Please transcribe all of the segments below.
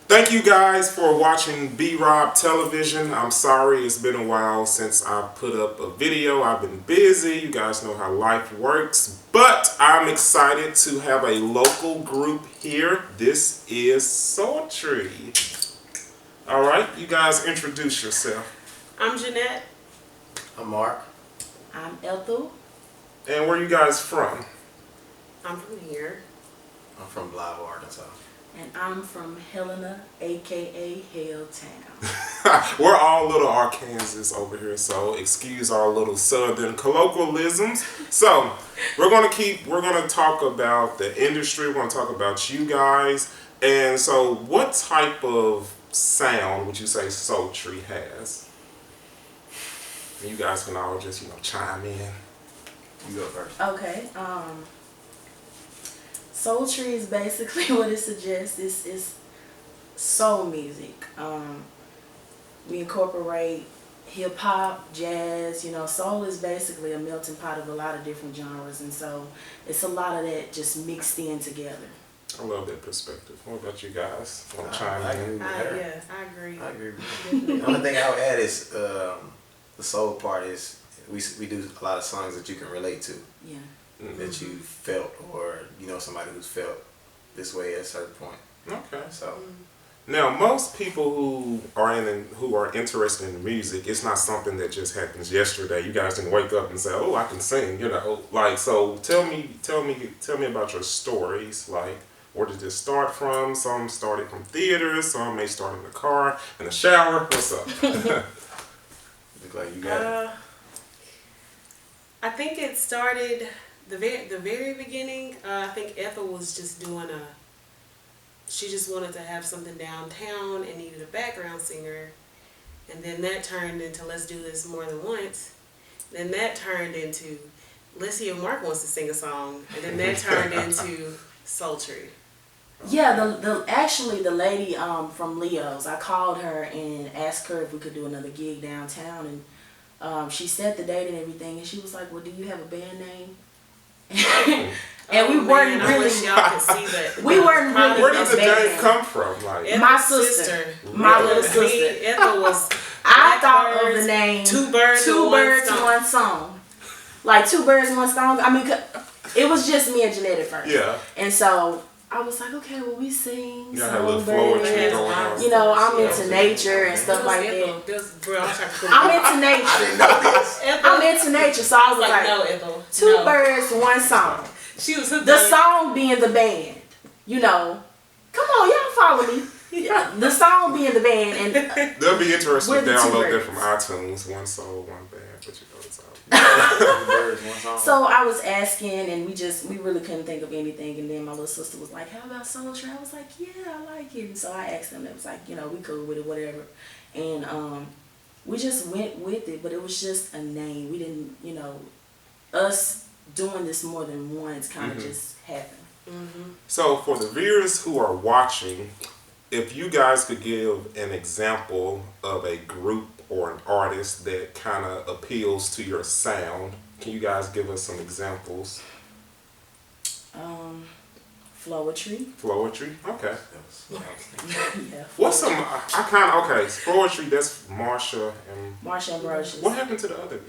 Thank you guys for watching B-Rob Television. I'm sorry it's been a while since I've put up a video. I've been busy. You guys know how life works. But I'm excited to have a local group here. This is Soultry. Alright, you guys introduce yourself. I'm Jeanette. I'm Mark. I'm Ethel. And where you guys from? I'm from here. I'm from Blythe, Arkansas. And I'm from Helena, aka Helltown. We're all little Arkansas over here, so excuse our little southern colloquialisms. So we're gonna talk about the industry, we're gonna talk about you guys. And so what type of sound would you say Soultry has? You guys can all just, chime in. You go first. Okay. Soultry is basically what it suggests. Is soul music. We incorporate hip hop, jazz. Soul is basically a melting pot of a lot of different genres, and so it's a lot of that just mixed in together. I love that perspective. What about you guys? Want to chime in? Yes, I agree. I agree with you. The only thing I would add is the soul part is we do a lot of songs that you can relate to. Yeah. That you felt, or somebody who's felt this way at a certain point. Okay. So now most people who are interested in music, it's not something that just happens yesterday. You guys didn't wake up and say, "Oh, I can sing," So tell me about your stories. Like, where did this start from? Some started from theater, some may start in the car, in the shower. What's up? look like you got it. I think it started the very beginning. I think Ethel was just she just wanted to have something downtown and needed a background singer, and then that turned into let's do this more than once. Then that turned into let's see if Mark wants to sing a song, and then that turned into Soultry. Yeah, the lady from Leo's, I called her and asked her if we could do another gig downtown, and she set the date and everything, and she was like, "Well, do you have a band name?" And we weren't I really. wish y'all could see that. We weren't really. Where did the band. name come from? Like My sister. My little sister. Ethel was. I thought of the name Two birds, one song. Like 2 birds, 1 stone. I mean, it was just me and Jeanette at first. Yeah. And so I was like, okay, well, we sing. You got a little poetry going on. I'm into nature and stuff like that. Bro, I'm into nature. I didn't know this. I'm into nature, so I was like, no, Ethel. 2 birds, 1 song. She was The song being the band. Come on, y'all follow me. The song being the band, and they'll be interested to the 2 download that birds. from iTunes. 1 soul, 1 band, but it's all. 2 birds, 1 song. So I was asking, and we really couldn't think of anything. And then my little sister was like, "How about Soultry?" I was like, "Yeah, I like it." And so I asked them. It was like, we cool with it, whatever. And we just went with it, but it was just a name. We didn't, us doing this more than once kind of just happened. Mm-hmm. So for the viewers who are watching, if you guys could give an example of a group or an artist that kind of appeals to your sound, can you guys give us some examples? Flowetry. Flowetry? Okay. Yeah. What's some, Flowetry, that's Marsha and Brocious. what happened to the other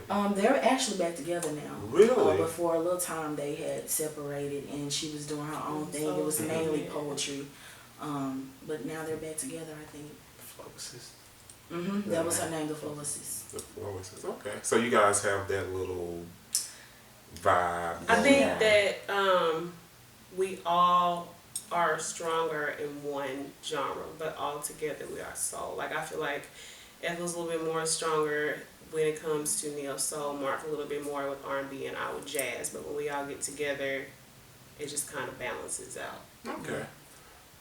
lady? They're actually back together now. Really? But for a little time they had separated, and she was doing her own thing. It was mainly poetry. But now they're back together, I think. Flowicist. That was her name, the Flowicist. The Flowicist. Okay. So you guys have that little vibe. I think that we all are stronger in one genre, but all together we are soul. Like, I feel like Ethel's a little bit more stronger when it comes to neo soul, Mark a little bit more with R&B, and I with jazz. But when we all get together, it just kind of balances out. Okay.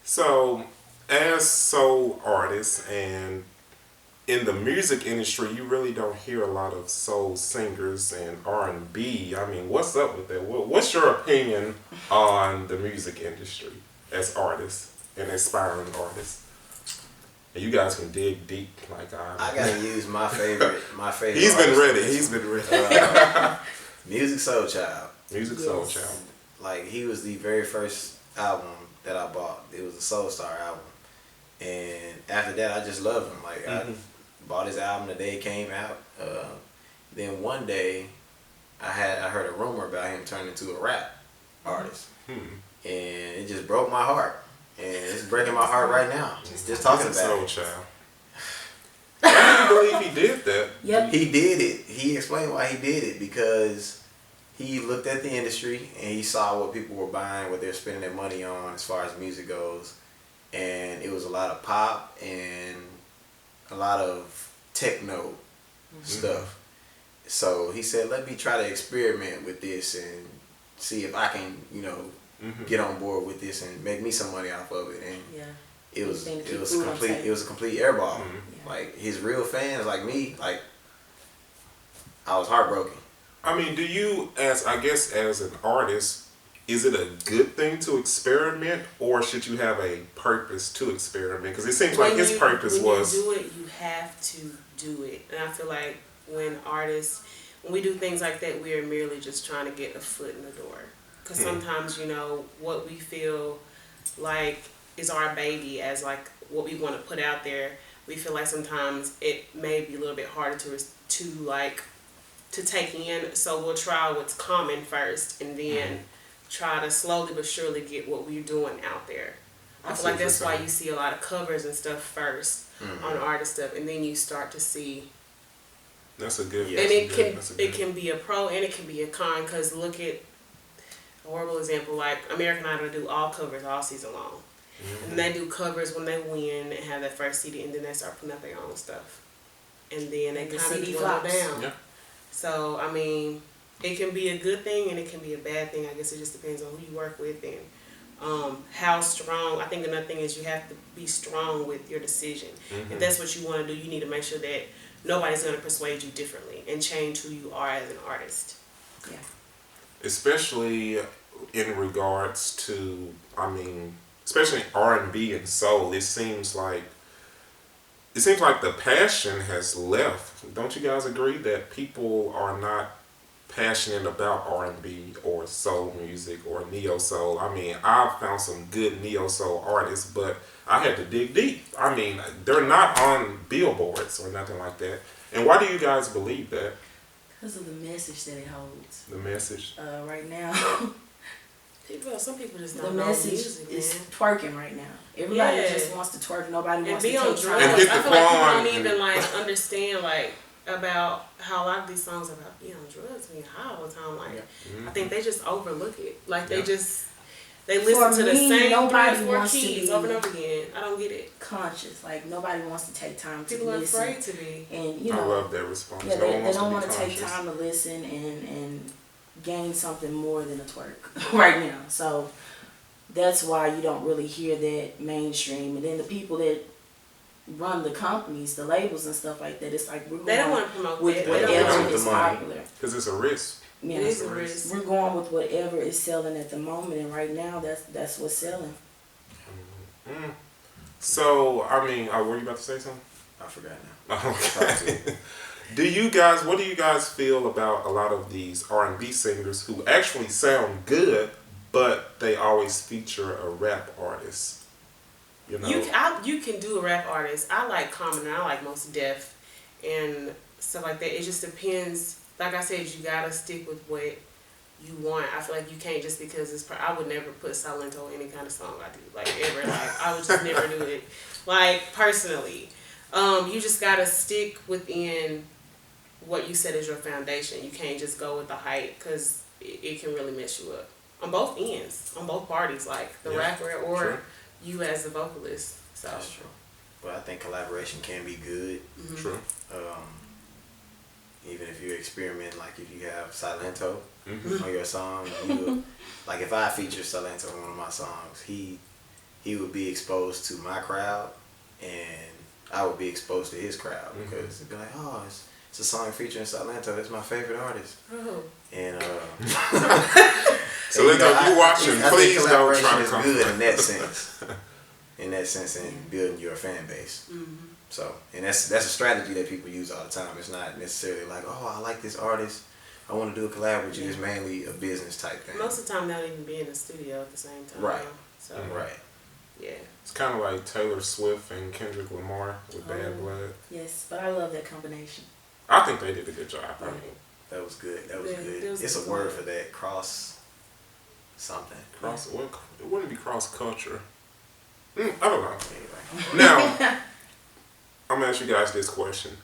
So, as soul artists and in the music industry, you really don't hear a lot of soul singers and R&B. I mean, what's up with that? What's your opinion on the music industry as artists and aspiring artists? And you guys can dig deep like I gotta use my favorite. He's been ready. He's been ready. Music Soul Child. Music Soul Child. Like, he was the very first album that I bought. It was a Soul Star album. after that, I just loved him. Like I bought his album the day it came out. Then one day, I heard a rumor about him turning into a rap artist, and it just broke my heart. And it's breaking my heart right now. Just talking about it. Child. I didn't believe he did that. Yep. He did it. He explained why he did it, because he looked at the industry and he saw what people were buying, what they're spending their money on as far as music goes. And it was a lot of pop and a lot of techno stuff. So he said, let me try to experiment with this and see if I can, get on board with this and make me some money off of it. And it was a complete airball. Like his real fans, like me, like I was heartbroken. I mean, do you, as an artist, is it a good thing to experiment, or should you have a purpose to experiment? Because it seems like his purpose was... When you do it, you have to do it. And I feel like when we do things like that, we are merely just trying to get a foot in the door. Because sometimes, what we feel like is our baby, as like what we want to put out there, we feel like sometimes it may be a little bit harder to take in. So we'll try what's common first, and then try to slowly but surely get what we're doing out there. I feel like that's why you see a lot of covers and stuff first on artist stuff, and then you start to see. That's a good. And it can be a pro and it can be a con, because look at a horrible example, like American Idol do all covers all season long. And they do covers when they win and have that first CD, and then they start putting up their own stuff. And then they kind of dwindle down. Yeah. So, I mean, it can be a good thing and it can be a bad thing. I guess it just depends on who you work with and how strong. I think another thing is you have to be strong with your decision. If that's what you want to do, you need to make sure that nobody's going to persuade you differently and change who you are as an artist. Yeah. Especially in regards to, especially R&B and soul, it seems like the passion has left. Don't you guys agree that people are not passionate about R&B or soul music or neo soul? I've found some good neo soul artists, but I had to dig deep. They're not on billboards or nothing like that. And why do you guys believe that? Because of the message that it holds. The message? Right now. Some people just don't know the message music, is twerking right now. Everybody just wants to twerk. Nobody wants to take time. I feel like people don't even understand about how a lot of these songs are about being on drugs, being high all the time. I think they just overlook it. They listen to the same 3-4 keys over and over again. I don't get it. Conscious, nobody wants to take time to people listen. People are afraid to be. And I love that response. Yeah, they don't want to take time to listen and gain something more than a twerk right now. So that's why you don't really hear that mainstream. And then the people that run the companies, the labels and stuff like that, it's like we're going they don't want to promote with whatever is popular. Because it's a risk. Yeah, it is a risk. We're going with whatever is selling at the moment, and right now that's what's selling. So, were you about to say something? I forgot now. Okay. What do you guys feel about a lot of these R&B singers who actually sound good, but they always feature a rap artist? You can do a rap artist. I like Common and I like Mos Def and stuff like that. It just depends. Like I said, you gotta stick with what you want. I feel like you can't just because I would never put Silento in any kind of song I do, ever. I would just never do it. Personally, you just gotta stick within what you said is your foundation. You can't just go with the hype, because it can really mess you up on both ends, on both parties, the rapper or you as the vocalist. So that's true. But I think collaboration can be good. True. Even if you experiment, if you have Silento on your song, if I feature Silento on one of my songs, he would be exposed to my crowd, and I would be exposed to his crowd, because it'd be like, oh, it's a song featuring Silento. That's my favorite artist. Oh. And so if you're watching, please don't try to come. Good in that sense. In building your fan base. So, and that's a strategy that people use all the time. It's not necessarily I like this artist, I want to do a collab with you. It's mainly a business type thing. Most of the time, they don't even be in the studio at the same time. Right. So. Right. Yeah. It's kind of like Taylor Swift and Kendrick Lamar with Bad Blood. Yes, but I love that combination. I think they did a good job. I Yeah. mean, That was good. That was Yeah, good. that was It's a good. word for that. Cross something. cross. What? It wouldn't be cross culture. I don't know. Anyway. Now, I'm gonna ask you guys this question: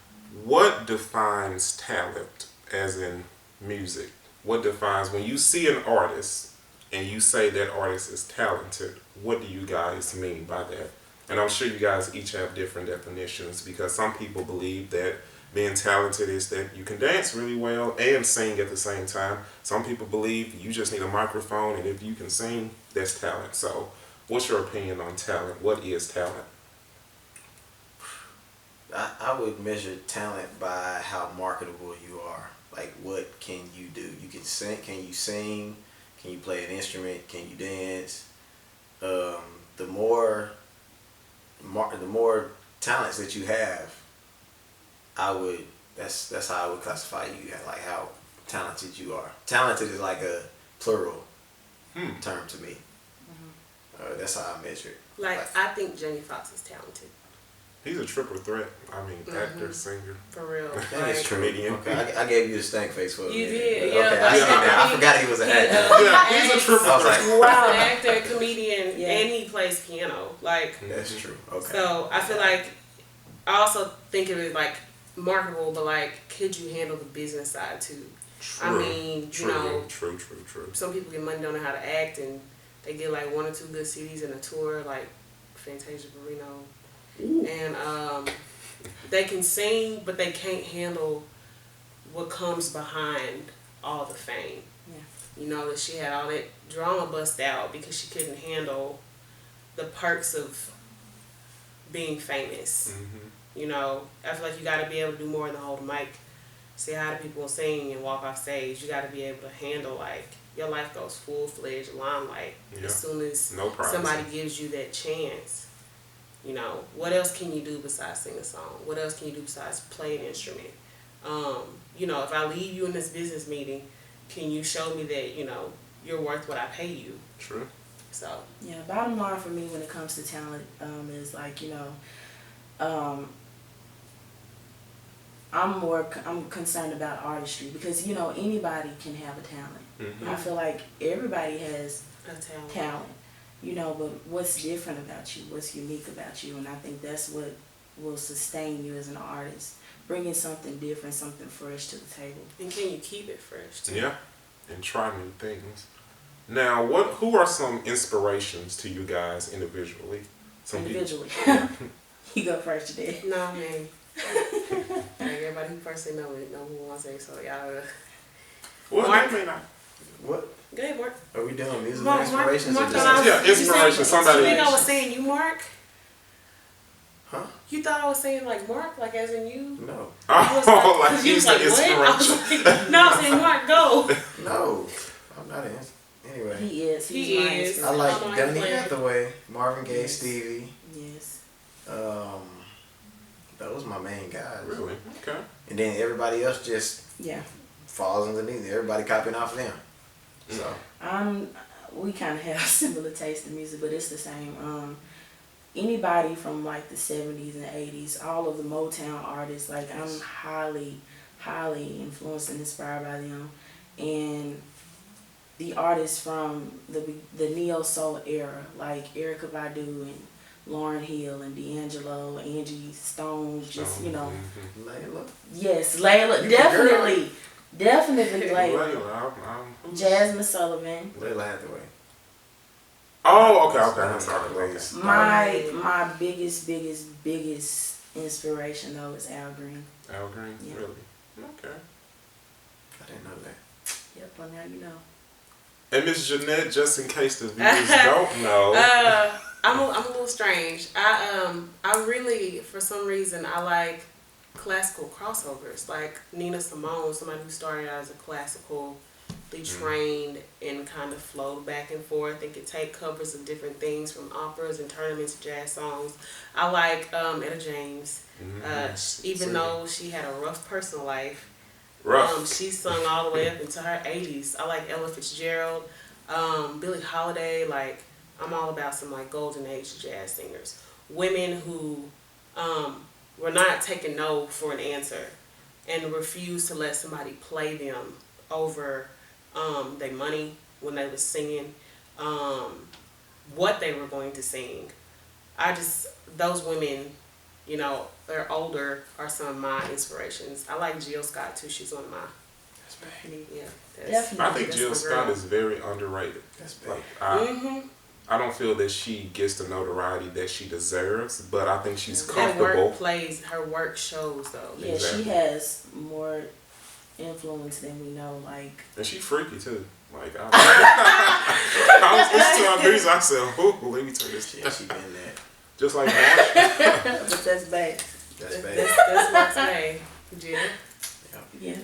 what defines talent, as in music? What defines when you see an artist and you say that artist is talented? What do you guys mean by that? And I'm sure you guys each have different definitions because some people believe that being talented is that you can dance really well and sing at the same time. Some people believe you just need a microphone and if you can sing, that's talent. So, what's your opinion on talent? What is talent? I would measure talent by how marketable you are. Like, what can you do? You can sing. Can you sing? Can you play an instrument? Can you dance? The more talents that you have, that's how I would classify you. Like how talented you are. Talented is like a plural term to me. That's how I measure it. Like, I think Jamie Foxx is talented. He's a triple threat. I mean, actor, singer. For real. That is true. Comedian. Okay, I gave you the stank face for a You minute. did, Okay, yeah, I see but- that. I forgot he was an actor. Yeah, he's a triple I was threat. like, Wow. An actor, comedian, Yeah. and he plays piano. Like, that's true. Okay. so I feel like, I also think of it like marketable, but like, could you handle the business side too? I mean, true, you know, true. some people get money, don't know how to act, and they get like 1 or 2 good CDs and a tour, like Fantasia Barrino. And they can sing, but they can't handle what comes behind all the fame. Yeah. You know, that she had all that drama bust out because she couldn't handle the perks of being famous. You know, I feel like you got to be able to do more than hold a mic, say hi to people, sing, and walk off stage. You got to be able to handle, like, your life goes full-fledged limelight as soon as No privacy. somebody gives you that chance. You know, what else can you do besides sing a song? What else can you do besides play an instrument? You know, if I leave you in this business meeting, can you show me that, you know, you're worth what I pay you? True. So, Yeah, bottom line for me when it comes to talent is like, you know, I'm concerned about artistry because, you know, anybody can have a talent. I feel like everybody has a talent, you know, but what's different about you, what's unique about you, and I think that's what will sustain you as an artist, bringing something different, something fresh to the table. And can you keep it fresh too? Yeah, and try new things. Now, who are some inspirations to you guys individually? Individually. You go first today. No, I mean, like everybody who personally know who wants to say, so y'all, Well, Mark? I mean, What? go ahead, Mark. Are we doing musical Mark, inspirations Mark or thought I was- just? Yeah, inspiration, somebody- You think I was saying you, Mark? Huh? You thought I was saying like Mark, like as in you? No. I was oh, like you he's was the like, what? I was inspiration. like, no, I'm saying Mark, go. No. I'm not in. Anyway. He is. He's He my is. I inspiration. like I'm not Donny playing. Hathaway, Marvin Gaye, Yes. Stevie. Yes. Those my main guys. Really? Okay. And then everybody else just Yeah. falls underneath. Everybody copying off of them. So We kind of have similar taste in music, but it's the same. Anybody from like the 70s and 80s, all of the Motown artists, like I'm highly influenced and inspired by them. And the artists from the neo soul era, like Erykah Badu and Lauryn Hill and D'Angelo, Angie Stone, just, you know. Layla. Yes, Layla, definitely Layla. Layla, Jasmine Sullivan. Layla Hathaway. Oh, okay. I'm sorry. Ways. My biggest inspiration though is Al Green. Al Green, Yeah. really? Okay. I didn't know that. Yep, well now you know. And Miss Jeanette, just in case the viewers don't know, I'm a little strange. I really, for some reason, I like classical crossovers, like Nina Simone, somebody who started out as a classically trained and kind of flowed back and forth and could take covers of different things from operas and turn them into jazz songs. I like Etta James, even though she had a rough personal life. She sung all the way up into her 80s. I like Ella Fitzgerald, Billie Holiday, like I'm all about some like golden age jazz singers, women who were not taking no for an answer, and refused to let somebody play them over their money when they was singing, what they were going to sing. Those women, you know, they're older, are some of my inspirations. I like Jill Scott too. She's one of my, That's bad. yeah. Definitely. I think That's Jill my Scott girl. is very underrated. That's bad. Like I don't feel that she gets the notoriety that she deserves, but I think she's Her comfortable. work plays, her work shows though. Yeah, Exactly. she has more influence than we know. Like, And she freaky too. Like I was listening to her music, I said, "Ooh, let me turn this." Yeah, she been that. Just like that. but that's bad. That's bad. That's what's name, Jill. Yeah.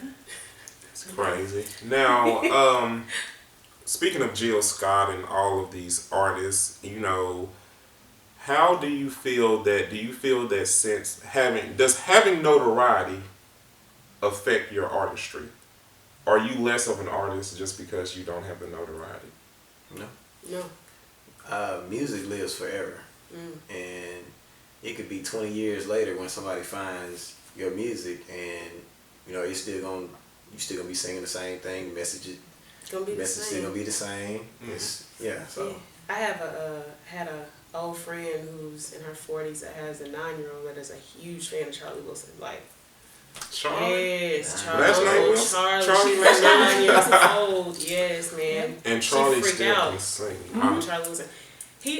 It's crazy. Now, speaking of Jill Scott and all of these artists, you know, how do you feel that? Do you feel that since having notoriety affect your artistry? Are you less of an artist just because you don't have the notoriety? No. No. Music lives forever, and it could be 20 years later when somebody finds your music, and you know you're still gonna be singing the same thing. It's gonna be the Message still same. gonna be the same. It's, yeah. So Yeah. I have had a old friend who's in her 40s that has a 9-year-old that is a huge fan of Charlie Wilson. Like, Charlie. yes, Last name Charlie. Wilson? Charlie. Charlie She last was 9 years old. Yes, man. And She Charlie freaked still out. can sing. Charlie Wilson. He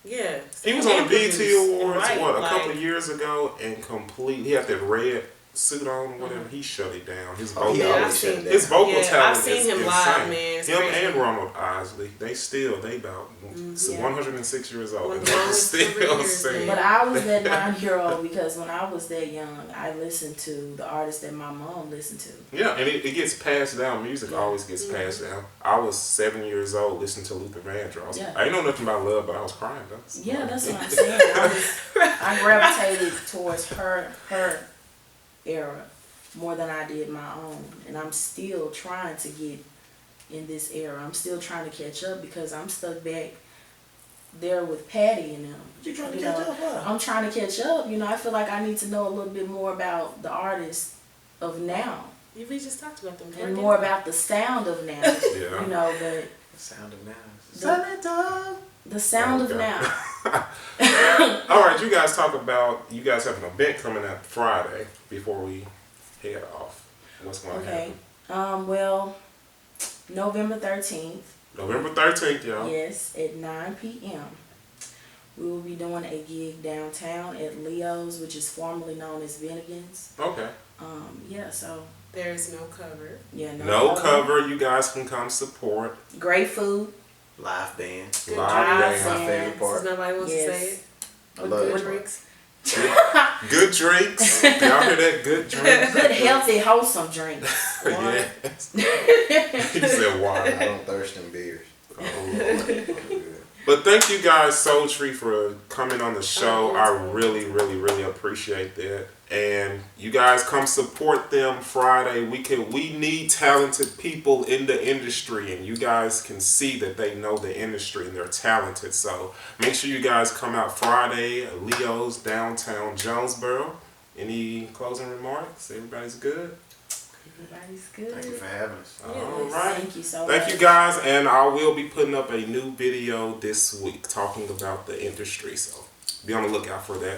yeah. He was on the BET Awards, Right, a like, couple of years ago, and he had that red suit on, whatever. He shut it down. His vocal, he Yeah, always I've shut seen- it his down. vocal Yeah, talent I've seen is him insane. live, man. It's Him crazy. and Ronald Isley, they about Yeah. 106 years old, One and of the they longest still careers, sing. man. But I was that 9-year-old because when I was that young, I listened to the artists that my mom listened to. Yeah, and it gets passed down. Music always gets passed down. I was 7 years old listening to Luther Vandross. Yeah. I ain't know nothing about love, but I was crying. Yeah, that's what I'm saying. I gravitated towards her era more than I did my own, and I'm still trying to get in this era. I'm still trying to catch up because I'm stuck back there with Patty and them. You trying to You catch know, up? What? I'm trying to catch up. You know, I feel like I need to know a little bit more about the artists of now We just talked about them. and more about the sound of now. Yeah. You know, the The sound of now. the sound of Okay. now. All right, you guys have an event coming up Friday before we head off. What's going to Okay. happen? Well, November 13th. November 13th, y'all. Yes, at 9 p.m. We will be doing a gig downtown at Leo's, which is formerly known as Bennigan's. Okay. Yeah, so There's no cover. yeah, No cover. You guys can come support. Great food. Live band. Good Live drinks. band. My favorite Since part. nobody wants Yes. to say it. I With love good it. drinks. Good drinks. Y'all hear that? Good drinks. Good, healthy, wholesome drinks. Yes. He said I water. don't thirst in beers. Oh, Lord. But thank you guys, Soultry, for coming on the show. I really, really, really appreciate that. And you guys come support them Friday. We need talented people in the industry, and you guys can see that they know the industry and they're talented. So make sure you guys come out Friday at Leo's downtown Jonesboro. Any closing remarks? Everybody's good? Everybody's good. Thank you for having us. All right. Thank you so Thank much. you guys, and I will be putting up a new video this week talking about the industry, so be on the lookout for that.